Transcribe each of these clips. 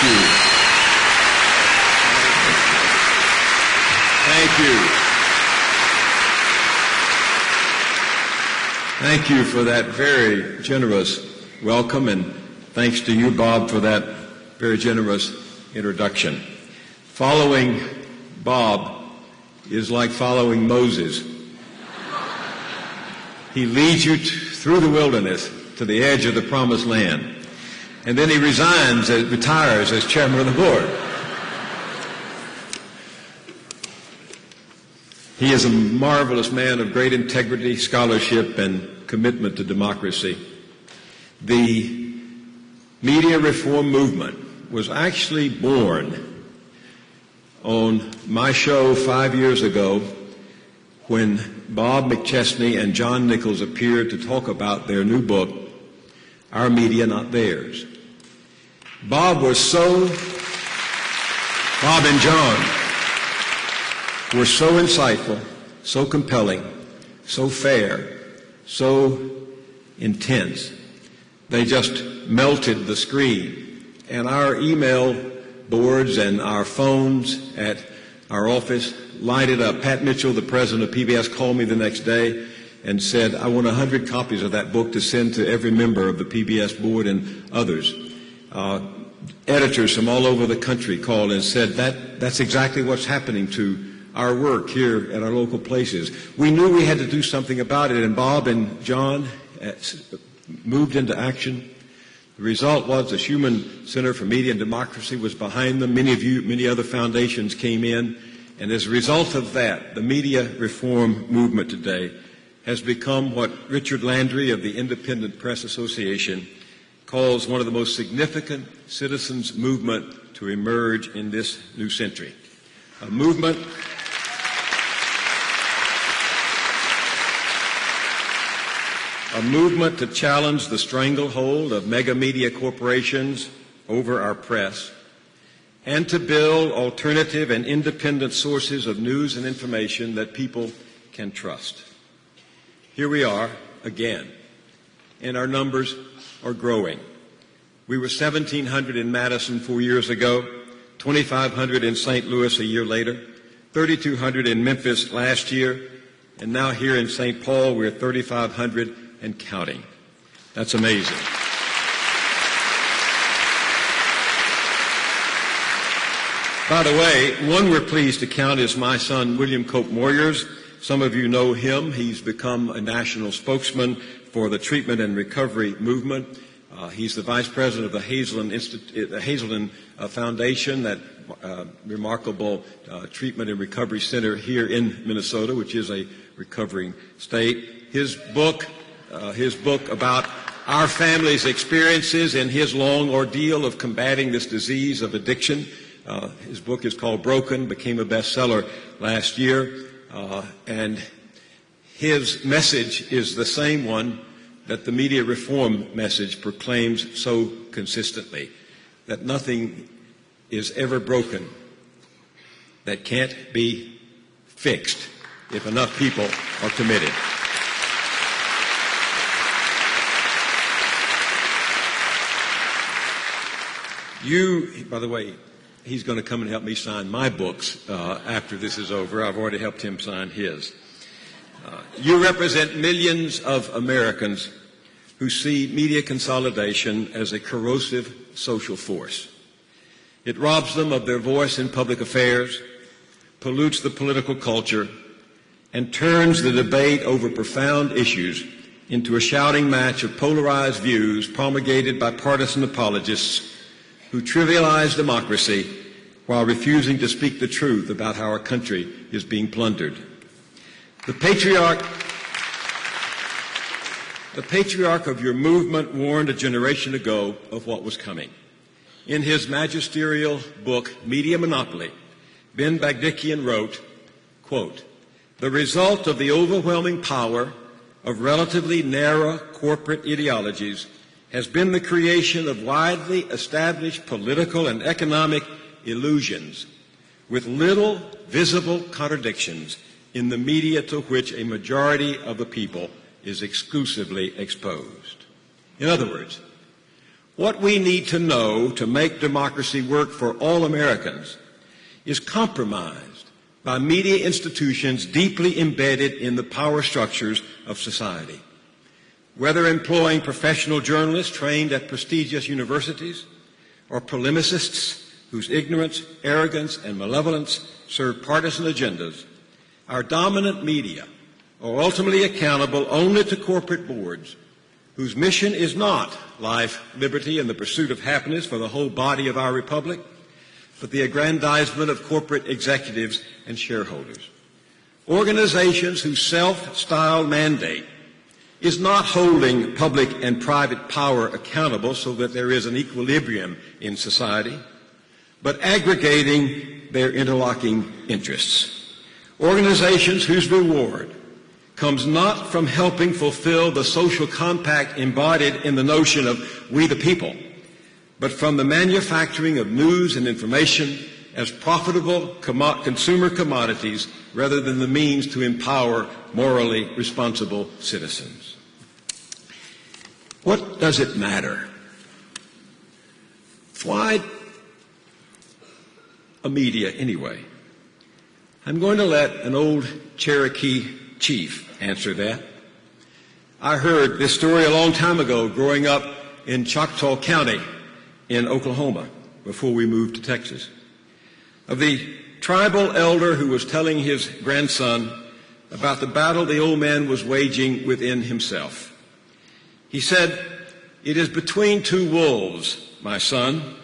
you. Thank you. Thank you for that very generous welcome, and thanks to you, Bob, for that very generous introduction. Following Bob is like following Moses. He leads you through the wilderness to the edge of the promised land, and then he retires as chairman of the board. He is a marvelous man of great integrity, scholarship, and commitment to democracy. The media reform movement was actually born on my show 5 years ago when Bob McChesney and John Nichols appeared to talk about their new book, Our Media, Not Theirs. Bob and John were so insightful, so compelling, so fair, so intense. They just melted the screen. And our email boards and our phones at our office lighted up. Pat Mitchell, the president of PBS, called me the next day and said, I want 100 copies of that book to send to every member of the PBS board and others. Editors from all over the country called and said, that's exactly what's happening to our work here at our local places. We knew we had to do something about it, and Bob and John moved into action. The result was the Human Center for Media and Democracy was behind them. Many other foundations came in, and as a result of that, the media reform movement today has become what Richard Landry of the Independent Press Association calls one of the most significant citizens' movement to emerge in this new century. A movement to challenge the stranglehold of mega media corporations over our press, and to build alternative and independent sources of news and information that people can trust. Here we are again, and our numbers are growing. We were 1,700 in Madison 4 years ago, 2,500 in St. Louis a year later, 3,200 in Memphis last year, and now here in St. Paul we're 3,500 and counting. That's amazing. By the way, one we're pleased to count is my son, William Cope Moyers. Some of you know him. He's become a national spokesman for the treatment and recovery movement. He's the vice president of the Hazelden Foundation, that remarkable treatment and recovery center here in Minnesota, which is a recovering state. His book about our family's experiences in his long ordeal of combating this disease of addiction. His book is called Broken, became a bestseller last year, and his message is the same one that the media reform message proclaims so consistently, that nothing is ever broken that can't be fixed if enough people are committed. By the way, he's going to come and help me sign my books after this is over. I've already helped him sign his. You represent millions of Americans who see media consolidation as a corrosive social force. It robs them of their voice in public affairs, pollutes the political culture, and turns the debate over profound issues into a shouting match of polarized views promulgated by partisan apologists who trivialize democracy while refusing to speak the truth about how our country is being plundered. The patriarch of your movement warned a generation ago of what was coming. In his magisterial book, Media Monopoly, Ben Bagdikian wrote, quote, "The result of the overwhelming power of relatively narrow corporate ideologies has been the creation of widely established political and economic illusions with little visible contradictions in the media to which a majority of the people is exclusively exposed." In other words, What we need to know to make democracy work for all Americans is compromised by media institutions deeply embedded in the power structures of society. Whether employing professional journalists trained at prestigious universities or polemicists whose ignorance, arrogance, and malevolence serve partisan agendas, our dominant media are ultimately accountable only to corporate boards whose mission is not life, liberty, and the pursuit of happiness for the whole body of our republic, but the aggrandizement of corporate executives and shareholders. Organizations whose self-styled mandate is not holding public and private power accountable so that there is an equilibrium in society, but aggregating their interlocking interests. Organizations whose reward comes not from helping fulfill the social compact embodied in the notion of we the people, but from the manufacturing of news and information as profitable consumer commodities rather than the means to empower morally responsible citizens. What does it matter? Why a media anyway? I'm going to let an old Cherokee chief answer that. I heard this story a long time ago growing up in Choctaw County in Oklahoma before we moved to Texas, of the tribal elder who was telling his grandson about the battle the old man was waging within himself. He said, "It is between two wolves, my son.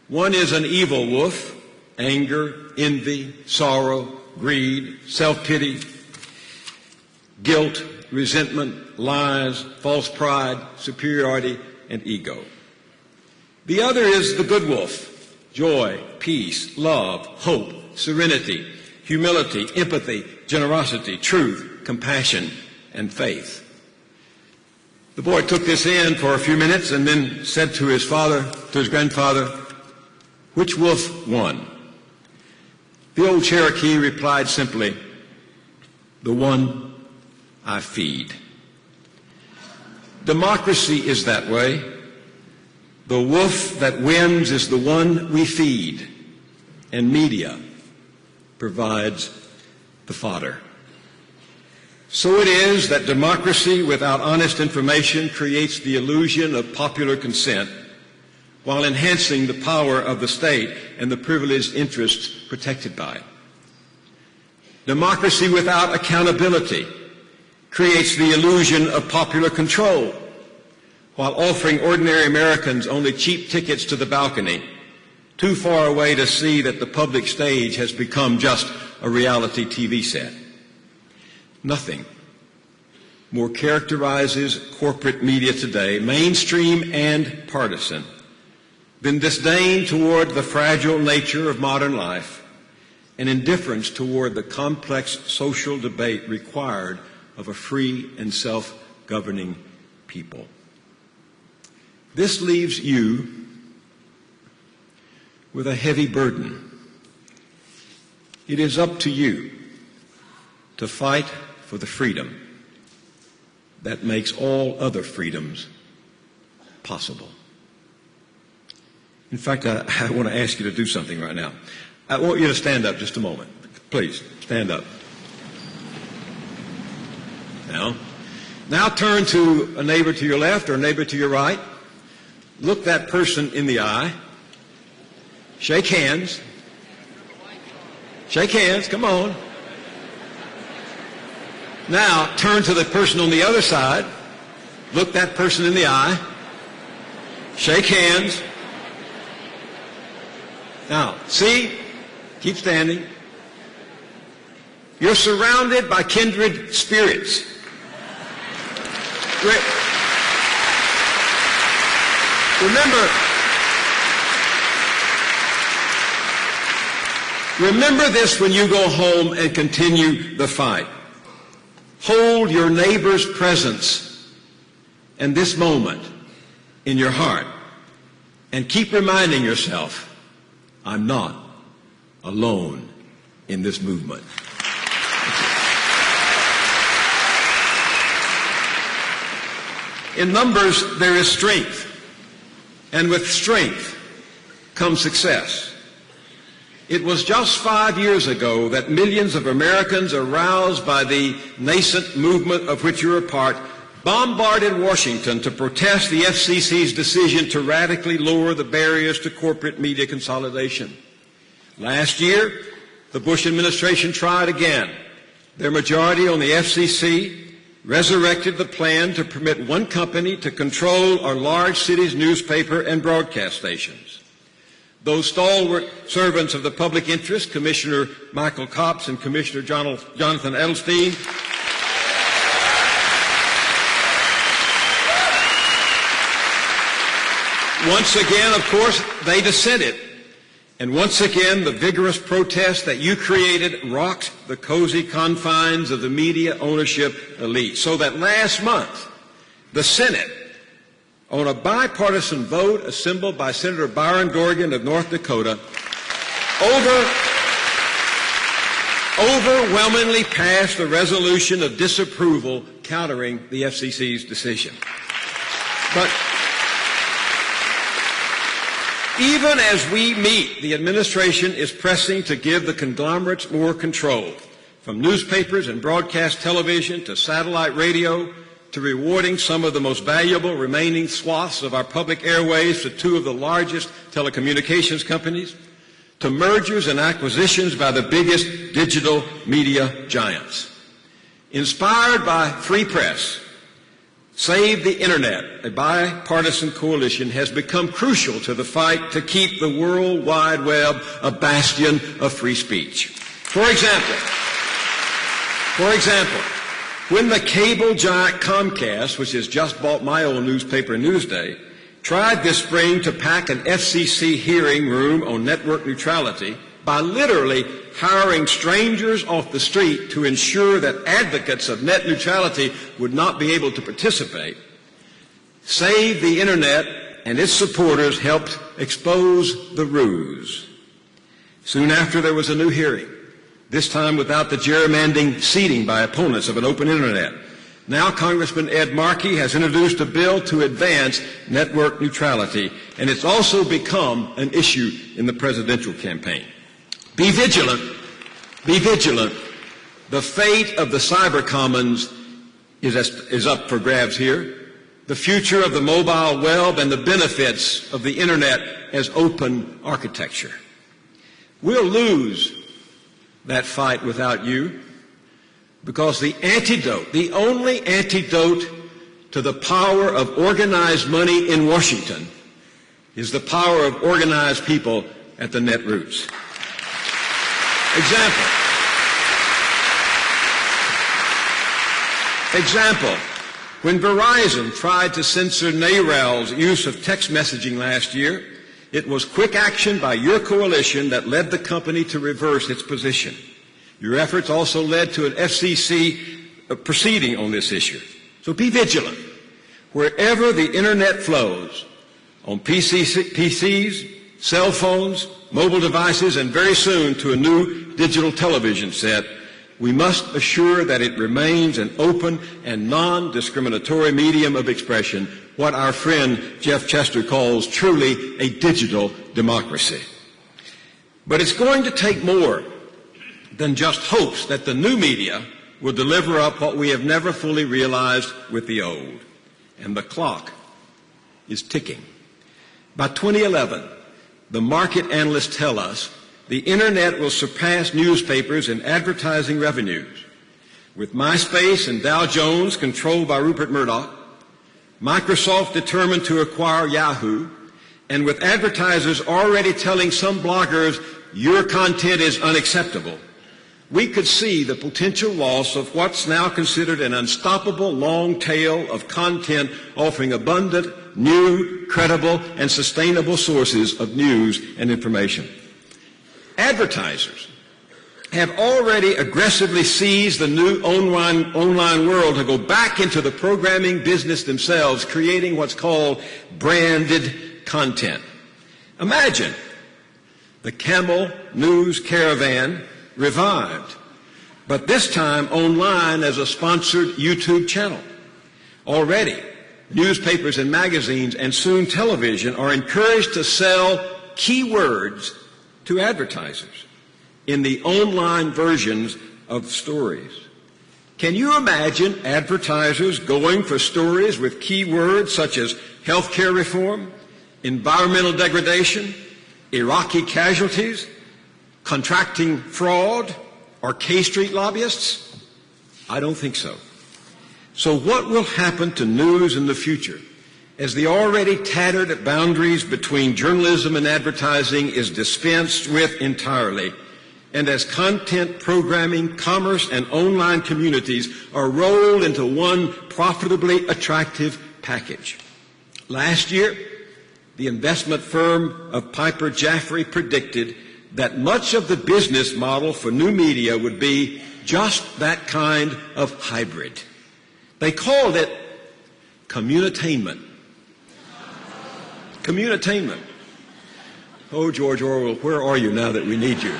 One is an evil wolf, anger, envy, sorrow, greed, self-pity, guilt, resentment, lies, false pride, superiority, and ego. The other is the good wolf, joy, peace, love, hope, serenity, humility, empathy, generosity, truth, compassion, and faith." The boy took this in for a few minutes and then said to his grandfather, "Which wolf won?" The old Cherokee replied simply, "The one I feed." Democracy is that way. The wolf that wins is the one we feed, and media provides the fodder. So it is that democracy without honest information creates the illusion of popular consent while enhancing the power of the state and the privileged interests protected by it. Democracy without accountability creates the illusion of popular control while offering ordinary Americans only cheap tickets to the balcony, too far away to see that the public stage has become just a reality TV set. Nothing more characterizes corporate media today, mainstream and partisan, than disdain toward the fragile nature of modern life and indifference toward the complex social debate required of a free and self-governing people. This leaves you with a heavy burden. It is up to you to fight for the freedom that makes all other freedoms possible. In fact, I want to ask you to do something right now. I want you to stand up just a moment. Please, stand up. Now turn to a neighbor to your left or a neighbor to your right. Look that person in the eye. Shake hands. Shake hands, come on. Now turn to the person on the other side. Look that person in the eye. Shake hands. Now, see? Keep standing. You're surrounded by kindred spirits. Remember this when you go home and continue the fight. Hold your neighbor's presence and this moment in your heart and keep reminding yourself, I'm not alone in this movement. In numbers, there is strength. and with strength comes success. It was just 5 years ago that millions of Americans, aroused by the nascent movement of which you're a part, bombarded Washington to protest the F.C.C's decision to radically lower the barriers to corporate media consolidation. Last year, the Bush administration tried again. Their majority on the F.C.C. resurrected the plan to permit one company to control our large city's newspaper and broadcast stations. Those stalwart servants of the public interest, Commissioner Michael Copps and Commissioner Jonathan Edelstein, once again, of course, they dissented. And once again, the vigorous protest that you created rocked the cozy confines of the media ownership elite. So that last month, the Senate, on a bipartisan vote assembled by Senator Byron Dorgan of North Dakota, overwhelmingly passed a resolution of disapproval countering the F.C.C's decision. But even as we meet, the administration is pressing to give the conglomerates more control, from newspapers and broadcast television to satellite radio, to rewarding some of the most valuable remaining swaths of our public airways to two of the largest telecommunications companies, to mergers and acquisitions by the biggest digital media giants. Inspired by free press, Save the Internet, a bipartisan coalition, has become crucial to the fight to keep the World Wide Web a bastion of free speech. For example, when the cable giant Comcast, which has just bought my old newspaper Newsday, tried this spring to pack an F.C.C. hearing room on network neutrality by literally hiring strangers off the street to ensure that advocates of net neutrality would not be able to participate, Save the Internet and its supporters helped expose the ruse. Soon after, there was a new hearing, this time without the gerrymandering seating by opponents of an open Internet. Now Congressman Ed Markey has introduced a bill to advance network neutrality, and it's also become an issue in the presidential campaign. Be vigilant. Be vigilant. The fate of the cyber commons is up for grabs here. The future of the mobile web and the benefits of the Internet as open architecture. We'll lose that fight without you, because the antidote, the only antidote to the power of organized money in Washington, is the power of organized people at the net roots. Example, when Verizon tried to censor NARAL's use of text messaging last year, it was quick action by your coalition that led the company to reverse its position. Your efforts also led to an F.C.C. proceeding on this issue. So be vigilant. Wherever the Internet flows, on PCs, cell phones, mobile devices, and very soon to a new digital television set, we must assure that it remains an open and non-discriminatory medium of expression, what our friend Jeff Chester calls truly a digital democracy. But it's going to take more than just hopes that the new media will deliver up what we have never fully realized with the old. And the clock is ticking. By 2011, the market analysts tell us the Internet will surpass newspapers in advertising revenues. With MySpace and Dow Jones controlled by Rupert Murdoch, Microsoft determined to acquire Yahoo, and with advertisers already telling some bloggers your content is unacceptable, we could see the potential loss of what's now considered an unstoppable long tail of content offering abundant, new, credible, and sustainable sources of news and information. Advertisers have already aggressively seized the new online world to go back into the programming business themselves, creating what's called branded content. Imagine the Camel News Caravan revived, but this time online as a sponsored YouTube channel. Already, newspapers and magazines, and soon television are encouraged to sell keywords to advertisers in the online versions of stories. Can you imagine advertisers going for stories with keywords such as healthcare reform, environmental degradation, Iraqi casualties, contracting fraud, or K Street lobbyists? I don't think so. So what will happen to news in the future as the already tattered boundaries between journalism and advertising is dispensed with entirely, and as content, programming, commerce, and online communities are rolled into one profitably attractive package? Last year, the investment firm of Piper Jaffray predicted that much of the business model for new media would be just that kind of hybrid. They called it communitainment. Communitainment. Oh, George Orwell, where are you now that we need you?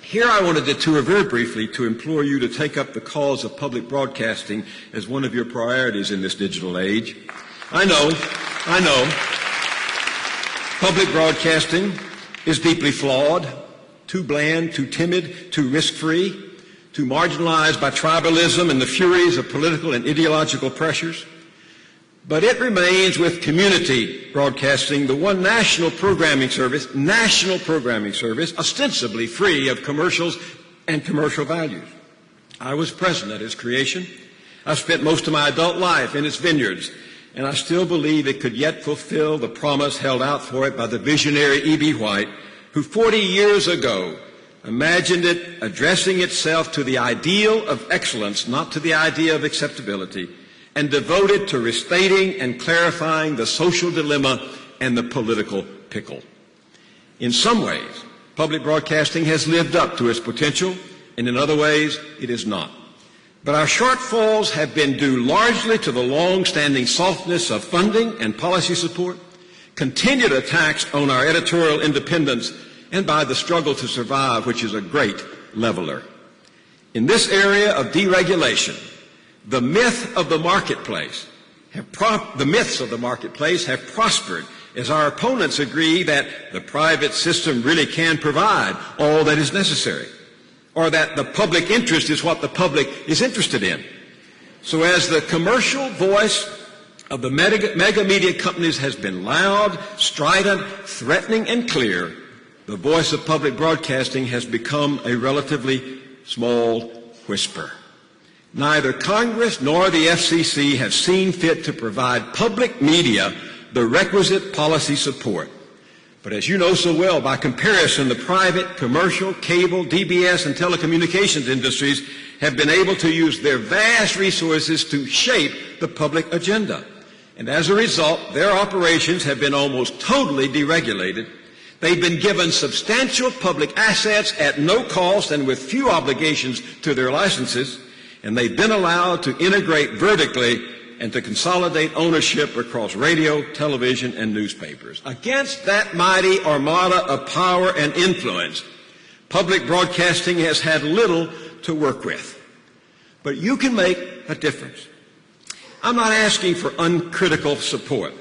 Here I wanted to tour very briefly to implore you to take up the cause of public broadcasting as one of your priorities in this digital age. I know. Public broadcasting is deeply flawed, too bland, too timid, too risk-free, too marginalized by tribalism and the furies of political and ideological pressures. But it remains, with community broadcasting, the one national programming service, ostensibly free of commercials and commercial values. I was present at its creation. I've spent most of my adult life in its vineyards, and I still believe it could yet fulfill the promise held out for it by the visionary E.B. White, who 40 years ago imagined it addressing itself to the ideal of excellence, not to the idea of acceptability, and devoted to restating and clarifying the social dilemma and the political pickle. In some ways, public broadcasting has lived up to its potential, and in other ways, it is not. But our shortfalls have been due largely to the long-standing softness of funding and policy support, continued attacks on our editorial independence, and by the struggle to survive, which is a great leveler. In this area of deregulation, the myths of the marketplace have prospered as our opponents agree that the private system really can provide all that is necessary, or that the public interest is what the public is interested in. So as the commercial voice of the mega media companies has been loud, strident, threatening, and clear, the voice of public broadcasting has become a relatively small whisper. Neither Congress nor the F.C.C. have seen fit to provide public media the requisite policy support. But as you know so well, by comparison, the private, commercial, cable, DBS, and telecommunications industries have been able to use their vast resources to shape the public agenda. And as a result, their operations have been almost totally deregulated. They've been given substantial public assets at no cost and with few obligations to their licenses, and they've been allowed to integrate vertically and to consolidate ownership across radio, television, and newspapers. Against that mighty armada of power and influence, public broadcasting has had little to work with. But you can make a difference. I'm not asking for uncritical support.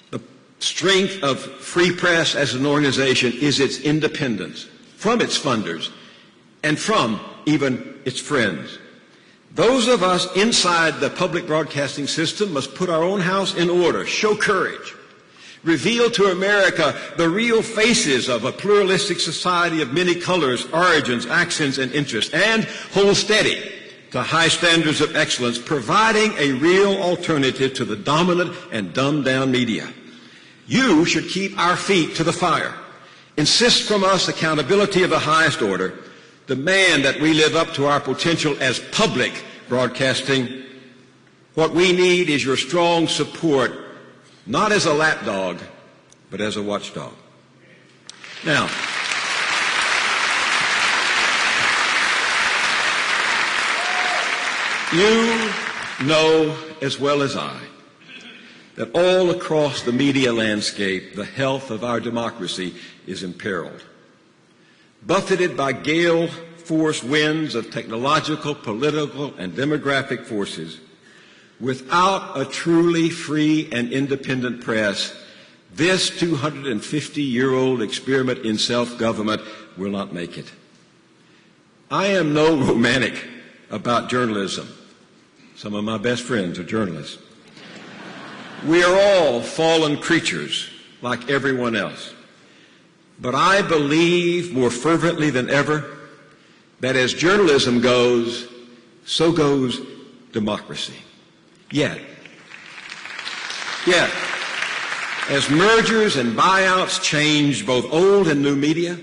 The strength of free press as an organization is its independence from its funders and from even its friends. Those of us inside the public broadcasting system must put our own house in order, show courage, reveal to America the real faces of a pluralistic society of many colors, origins, accents, and interests, and hold steady to high standards of excellence, providing a real alternative to the dominant and dumbed-down media. You should keep our feet to the fire, insist from us accountability of the highest order, demand that we live up to our potential as public broadcasting. What we need is your strong support, not as a lapdog, but as a watchdog. Now, you know as well as I that all across the media landscape, the health of our democracy is imperiled. Buffeted by gale-force winds of technological, political, and demographic forces, Without a truly free and independent press, this 250-year-old experiment in self-government will not make it. I am no romantic about journalism. Some of my best friends are journalists. We are all fallen creatures like everyone else. But I believe more fervently than ever that as journalism goes, so goes democracy. Yet, as mergers and buyouts change both old and new media,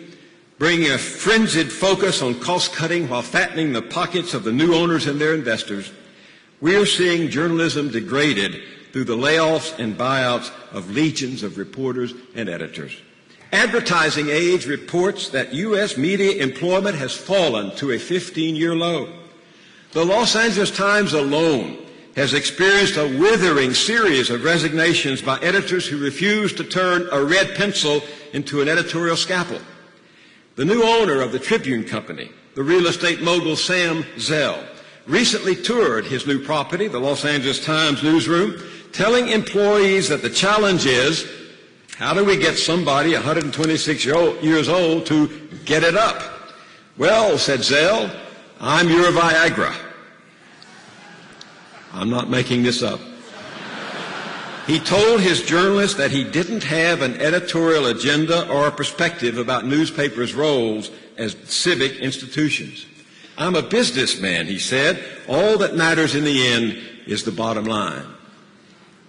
bringing a frenzied focus on cost-cutting while fattening the pockets of the new owners and their investors, we are seeing journalism degraded through the layoffs and buyouts of legions of reporters and editors. Advertising Age reports that U.S. media employment has fallen to a 15-year low. The Los Angeles Times alone has experienced a withering series of resignations by editors who refuse to turn a red pencil into an editorial scalpel. The new owner of the Tribune Company, the real estate mogul Sam Zell, recently toured his new property, the Los Angeles Times newsroom, telling employees that the challenge is, how do we get somebody 126 years old to get it up? Well, said Zell, I'm your Viagra. I'm not making this up. He told his journalists that he didn't have an editorial agenda or a perspective about newspapers' roles as civic institutions. I'm a businessman, he said. All that matters in the end is the bottom line.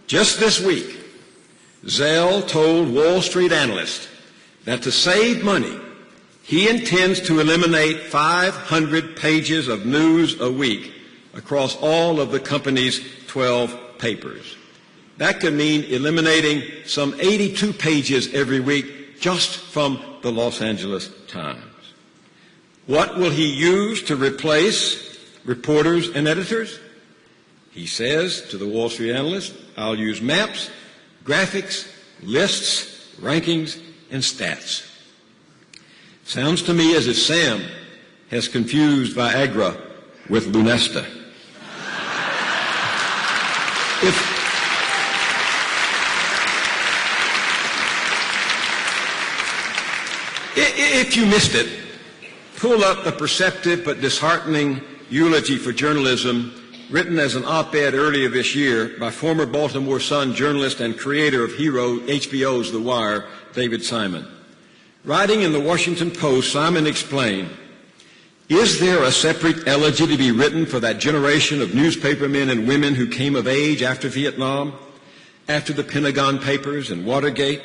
Just this week, Zell told Wall Street analysts that to save money, he intends to eliminate 500 pages of news a week across all of the company's 12 papers. That could mean eliminating some 82 pages every week just from the Los Angeles Times. What will he use to replace reporters and editors? He says to the Wall Street analyst, I'll use maps, graphics, lists, rankings, and stats. Sounds to me as if Sam has confused Viagra with Lunesta. If you missed it, pull up the perceptive but disheartening eulogy for journalism written as an op-ed earlier this year by former Baltimore Sun journalist and creator of HBO's The Wire, David Simon. Writing in the Washington Post, Simon explained, is there a separate elegy to be written for that generation of newspaper men and women who came of age after Vietnam, after the Pentagon Papers and Watergate?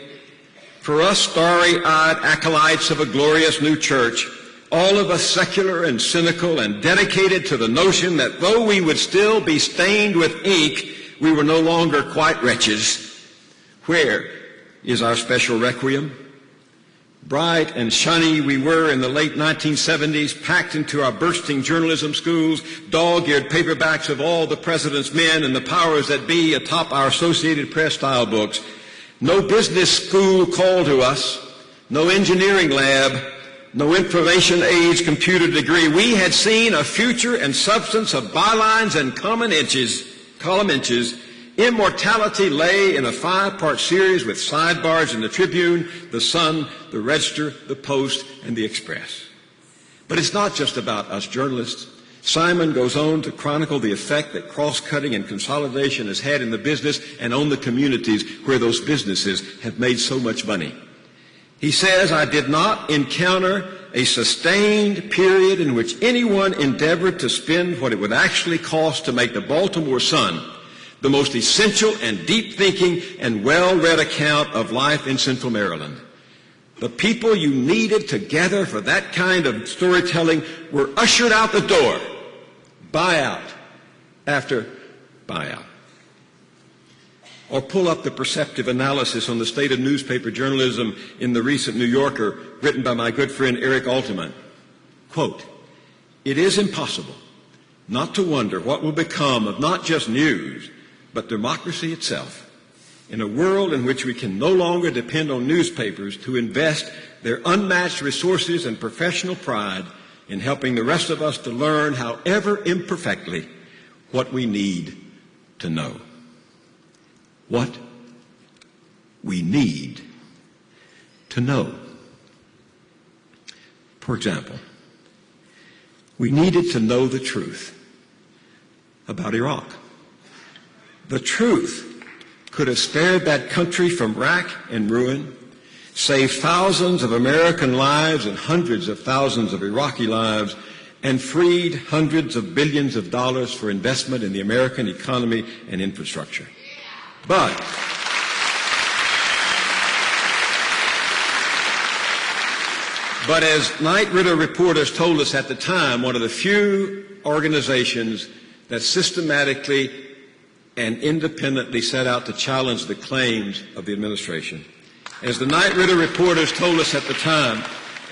For us starry-eyed acolytes of a glorious new church, all of us secular and cynical and dedicated to the notion that though we would still be stained with ink, we were no longer quite wretches. Where is our special requiem? Bright and shiny we were in the late 1970s, packed into our bursting journalism schools, dog-eared paperbacks of all the president's men and the powers that be atop our Associated Press style books. No business school called to us, no engineering lab, no information age computer degree. We had seen a future and substance of bylines and column inches. Immortality lay in a 5-part series with sidebars in the Tribune, the Sun, the Register, the Post, and the Express. But it's not just about us journalists. Simon goes on to chronicle the effect that cross-cutting and consolidation has had in the business and on the communities where those businesses have made so much money. He says, I did not encounter a sustained period in which anyone endeavored to spend what it would actually cost to make the Baltimore Sun the most essential and deep-thinking and well-read account of life in Central Maryland. The people you needed to gather for that kind of storytelling were ushered out the door, buyout after buyout. Or pull up the perceptive analysis on the state of newspaper journalism in the recent New Yorker, written by my good friend Eric Alterman. Quote, it is impossible not to wonder what will become of not just news, but democracy itself, in a world in which we can no longer depend on newspapers to invest their unmatched resources and professional pride in helping the rest of us to learn, however imperfectly, what we need to know. What we need to know. For example, we needed to know the truth about Iraq. The truth could have spared that country from rack and ruin, saved thousands of American lives and hundreds of thousands of Iraqi lives, and freed hundreds of billions of dollars for investment in the American economy and infrastructure. But as Knight Ridder reporters told us at the time, one of the few organizations that systematically and independently set out to challenge the claims of the administration. As the Knight Ridder reporters told us at the time,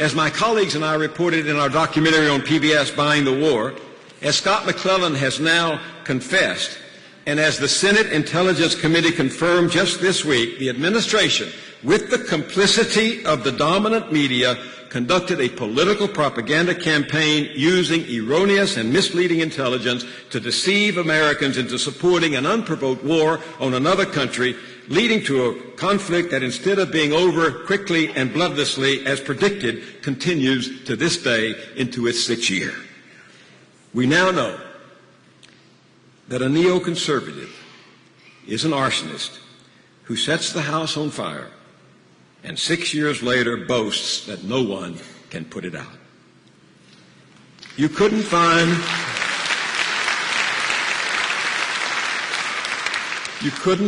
as my colleagues and I reported in our documentary on PBS, Buying the War, as Scott McClellan has now confessed, and as the Senate Intelligence Committee confirmed just this week, the administration, with the complicity of the dominant media, conducted a political propaganda campaign using erroneous and misleading intelligence to deceive Americans into supporting an unprovoked war on another country, leading to a conflict that, instead of being over quickly and bloodlessly as predicted, continues to this day into its 6th year. We now know that a neoconservative is an arsonist who sets the house on fire and 6 years later boasts that no one can put it out. You couldn't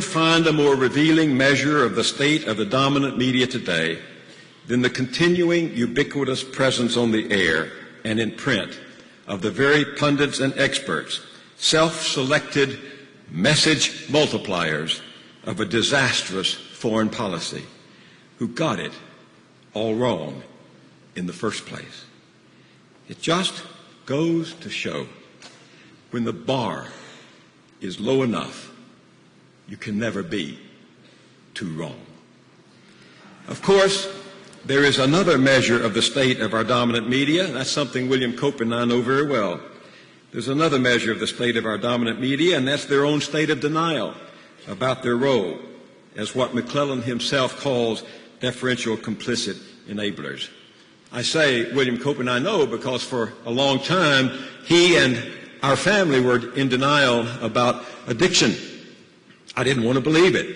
find a more revealing measure of the state of the dominant media today than the continuing ubiquitous presence on the air and in print of the very pundits and experts, self-selected message multipliers of a disastrous foreign policy, who got it all wrong in the first place. It just goes to show, when the bar is low enough, you can never be too wrong. Of course, there is another measure of the state of our dominant media. That's something William Cope and I know very well. There's another measure of the state of our dominant media, and that's their own state of denial about their role as what McClellan himself calls deferential complicit enablers. I say William Cope and I know because for a long time he and our family were in denial about addiction. I didn't want to believe it.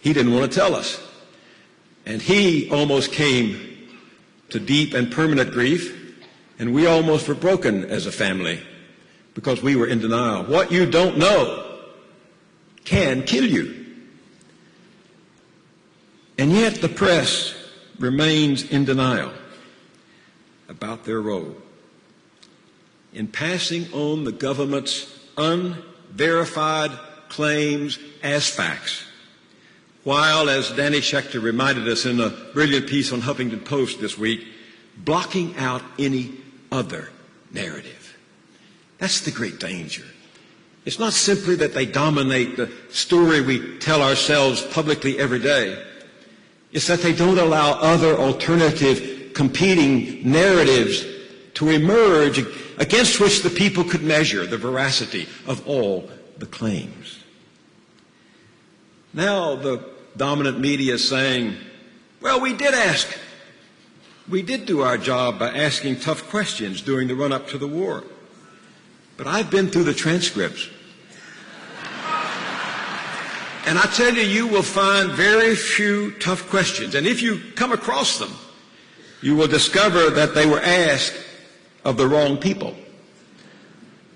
He didn't want to tell us. And he almost came to deep and permanent grief, and we almost were broken as a family because we were in denial. What you don't know can kill you. And yet the press remains in denial about their role in passing on the government's unverified claims as facts, while, as Danny Schechter reminded us in a brilliant piece on Huffington Post this week, blocking out any other narrative. That's the great danger. It's not simply that they dominate the story we tell ourselves publicly every day. It's that they don't allow other alternative competing narratives to emerge against which the people could measure the veracity of all the claims. Now the dominant media is saying, well, we did ask. We did do our job by asking tough questions during the run-up to the war. But I've been through the transcripts. And I tell you, you will find very few tough questions. And if you come across them, you will discover that they were asked of the wrong people.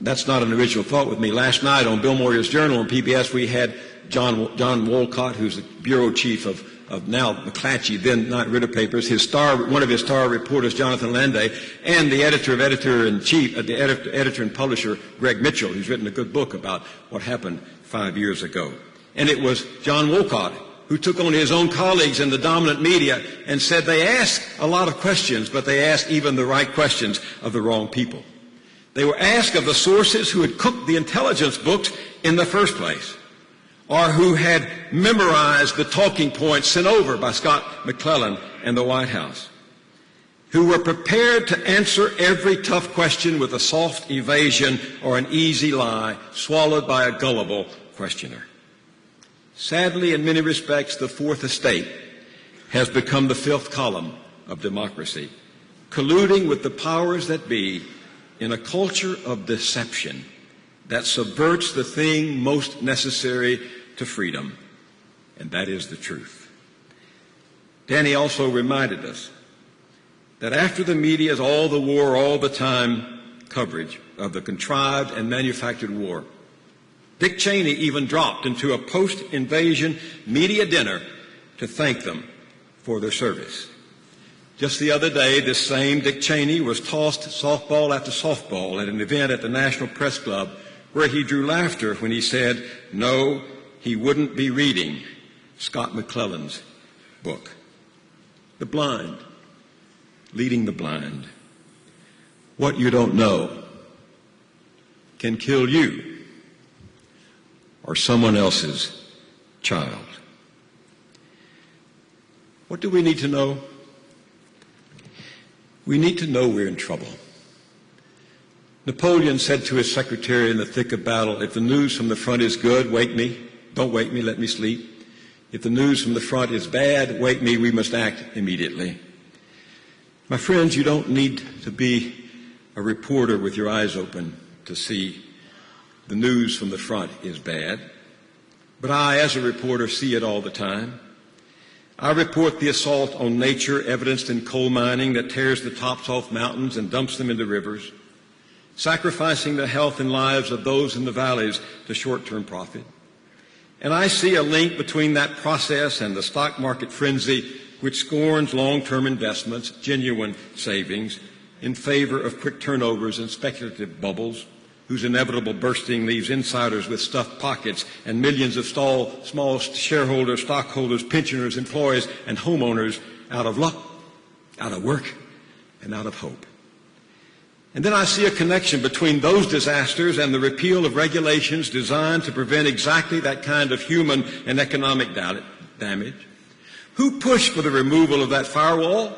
That's not an original thought with me. Last night on Bill Moyers' Journal on PBS, we had John Wolcott, who's the bureau chief of now McClatchy, then Knight Ridder Papers, one of his star reporters, Jonathan Landay, and the editor and publisher, Greg Mitchell, who's written a good book about what happened 5 years ago. And it was John Wolcott who took on his own colleagues in the dominant media and said they asked a lot of questions, but they asked even the right questions of the wrong people. They were asked of the sources who had cooked the intelligence books in the first place, or who had memorized the talking points sent over by Scott McClellan and the White House, who were prepared to answer every tough question with a soft evasion or an easy lie swallowed by a gullible questioner. Sadly, in many respects, the Fourth Estate has become the fifth column of democracy, colluding with the powers that be in a culture of deception that subverts the thing most necessary to freedom, and that is the truth. Danny also reminded us that after the media's all the war, all the time coverage of the contrived and manufactured war, Dick Cheney even dropped into a post-invasion media dinner to thank them for their service. Just the other day, this same Dick Cheney was tossed softball after softball at an event at the National Press Club where he drew laughter when he said, no, he wouldn't be reading Scott McClellan's book. The blind, leading the blind. What you don't know can kill you or someone else's child. What do we need to know? We need to know we're in trouble. Napoleon said to his secretary in the thick of battle, if the news from the front is good, wake me. Don't wake me, let me sleep. If the news from the front is bad, wake me, we must act immediately. My friends, you don't need to be a reporter with your eyes open to see the news from the front is bad. But I, as a reporter, see it all the time. I report the assault on nature evidenced in coal mining that tears the tops off mountains and dumps them into rivers, sacrificing the health and lives of those in the valleys to short-term profit. And I see a link between that process and the stock market frenzy which scorns long-term investments, genuine savings, in favor of quick turnovers and speculative bubbles, whose inevitable bursting leaves insiders with stuffed pockets and millions of small shareholders, stockholders, pensioners, employees, and homeowners out of luck, out of work, and out of hope. And then I see a connection between those disasters and the repeal of regulations designed to prevent exactly that kind of human and economic damage. Who pushed for the removal of that firewall?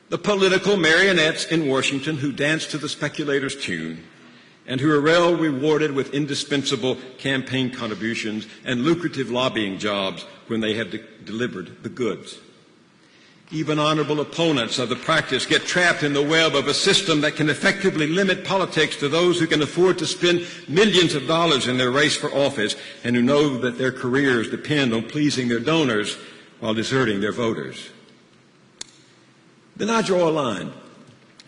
The political marionettes in Washington who danced to the speculators' tune and who are well rewarded with indispensable campaign contributions and lucrative lobbying jobs when they have delivered the goods. Even honorable opponents of the practice get trapped in the web of a system that can effectively limit politics to those who can afford to spend millions of dollars in their race for office and who know that their careers depend on pleasing their donors while deserting their voters. Then I draw a line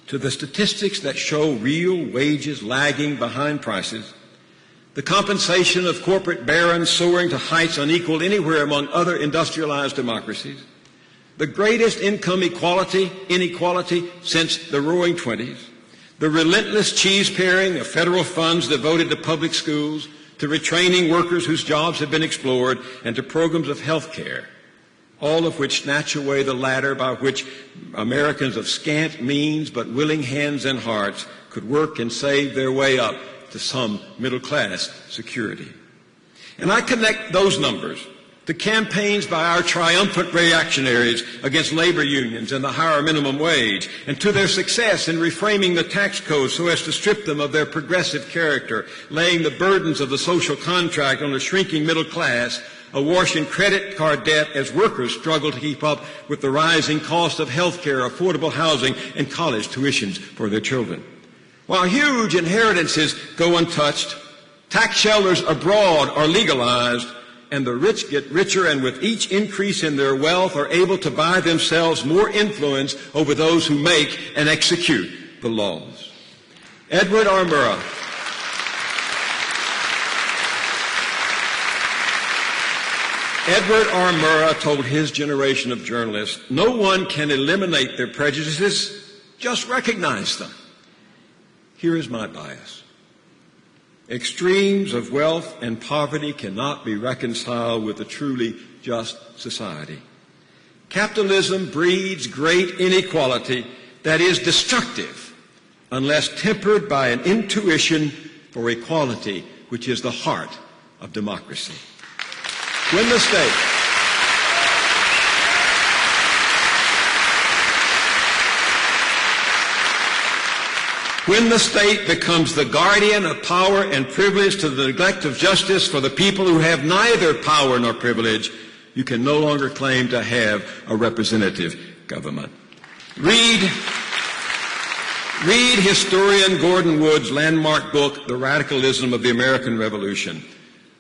to the statistics that show real wages lagging behind prices, the compensation of corporate barons soaring to heights unequaled anywhere among other industrialized democracies, the greatest income inequality since the Roaring '20s, the relentless cheese-paring of federal funds devoted to public schools, to retraining workers whose jobs have been explored, and to programs of health care, all of which snatch away the ladder by which Americans of scant means but willing hands and hearts could work and save their way up to some middle-class security. And I connect those numbers to campaigns by our triumphant reactionaries against labor unions and the higher minimum wage, and to their success in reframing the tax code so as to strip them of their progressive character, laying the burdens of the social contract on a shrinking middle class, awash in credit card debt as workers struggle to keep up with the rising cost of health care, affordable housing, and college tuitions for their children. While huge inheritances go untouched, tax shelters abroad are legalized, and the rich get richer and with each increase in their wealth are able to buy themselves more influence over those who make and execute the laws. Edward R. Murrow told his generation of journalists, no one can eliminate their prejudices, just recognize them. Here is my bias. Extremes of wealth and poverty cannot be reconciled with a truly just society. Capitalism breeds great inequality that is destructive unless tempered by an intuition for equality, which is the heart of democracy. When the When the state becomes the guardian of power and privilege to the neglect of justice for the people who have neither power nor privilege, you can no longer claim to have a representative government. Read historian Gordon Wood's landmark book, The Radicalism of the American Revolution.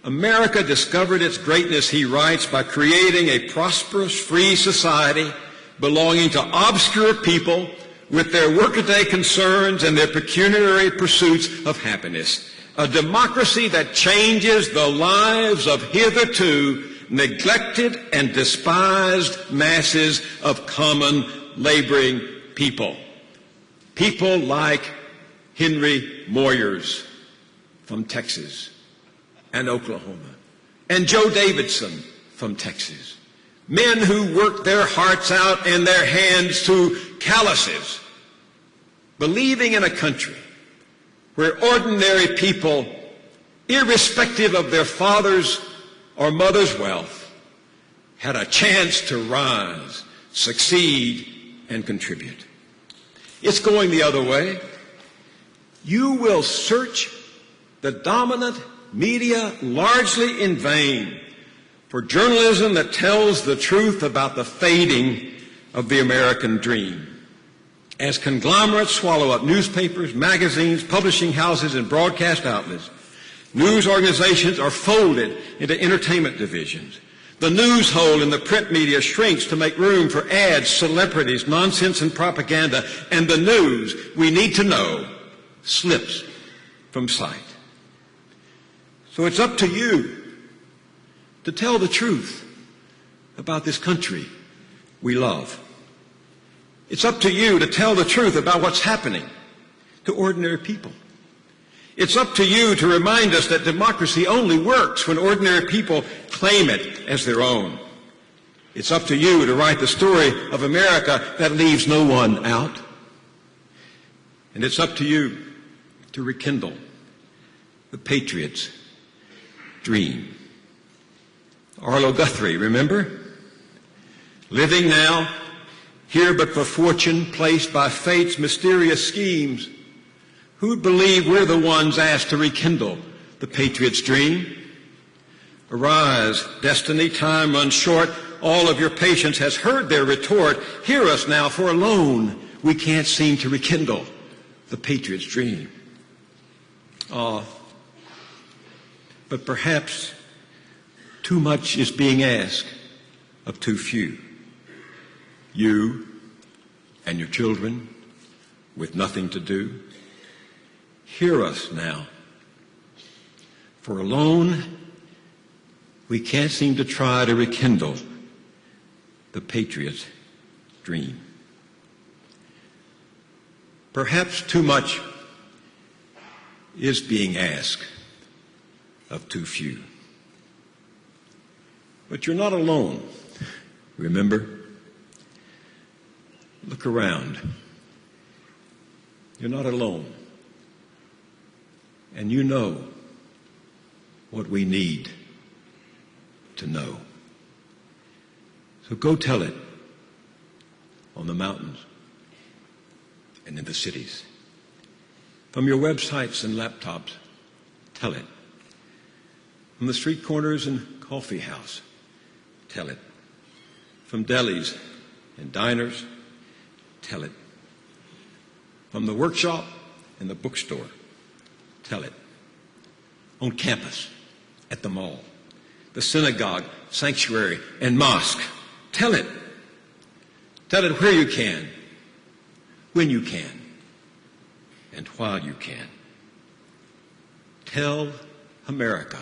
America discovered its greatness, he writes, by creating a prosperous, free society belonging to obscure people with their workaday concerns and their pecuniary pursuits of happiness. A democracy that changes the lives of hitherto neglected and despised masses of common laboring people. People like Henry Moyers from Texas and Oklahoma, and Joe Davidson from Texas. Men who worked their hearts out and their hands to calluses, believing in a country where ordinary people, irrespective of their father's or mother's wealth, had a chance to rise, succeed, and contribute. It's going the other way. You will search the dominant media largely in vain for journalism that tells the truth about the fading of the American dream. As conglomerates swallow up newspapers, magazines, publishing houses, and broadcast outlets, news organizations are folded into entertainment divisions. The news hole in the print media shrinks to make room for ads, celebrities, nonsense, and propaganda, and the news we need to know slips from sight. So it's up to you to tell the truth about this country we love. It's up to you to tell the truth about what's happening to ordinary people. It's up to you to remind us that democracy only works when ordinary people claim it as their own. It's up to you to write the story of America that leaves no one out. And it's up to you to rekindle the patriots' dream. Arlo Guthrie, remember? Living now, here but for fortune placed by fate's mysterious schemes. Who'd believe we're the ones asked to rekindle the patriot's dream? Arise, destiny, time runs short. All of your patience has heard their retort. Hear us now, for alone we can't seem to rekindle the patriot's dream. But perhaps too much is being asked of too few. You and your children with nothing to do. Hear us now. For alone, we can't seem to try to rekindle the patriot's dream. Perhaps too much is being asked of too few. But you're not alone. Remember? Look around. You're not alone. And you know what we need to know. So go tell it on the mountains and in the cities. From your websites and laptops, tell it. From the street corners and coffee house, tell it. From delis and diners, tell it. From the workshop and the bookstore, tell it. On campus, at the mall, the synagogue, sanctuary, and mosque, tell it. Tell it where you can, when you can, and while you can. Tell America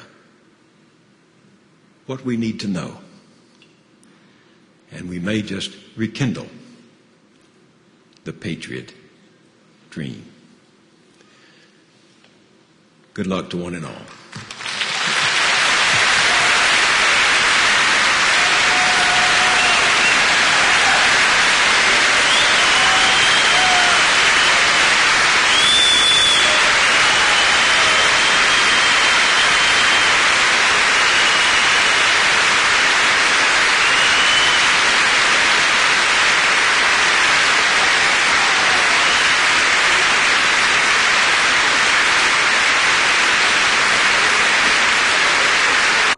what we need to know. And we may just rekindle the patriot dream. Good luck to one and all.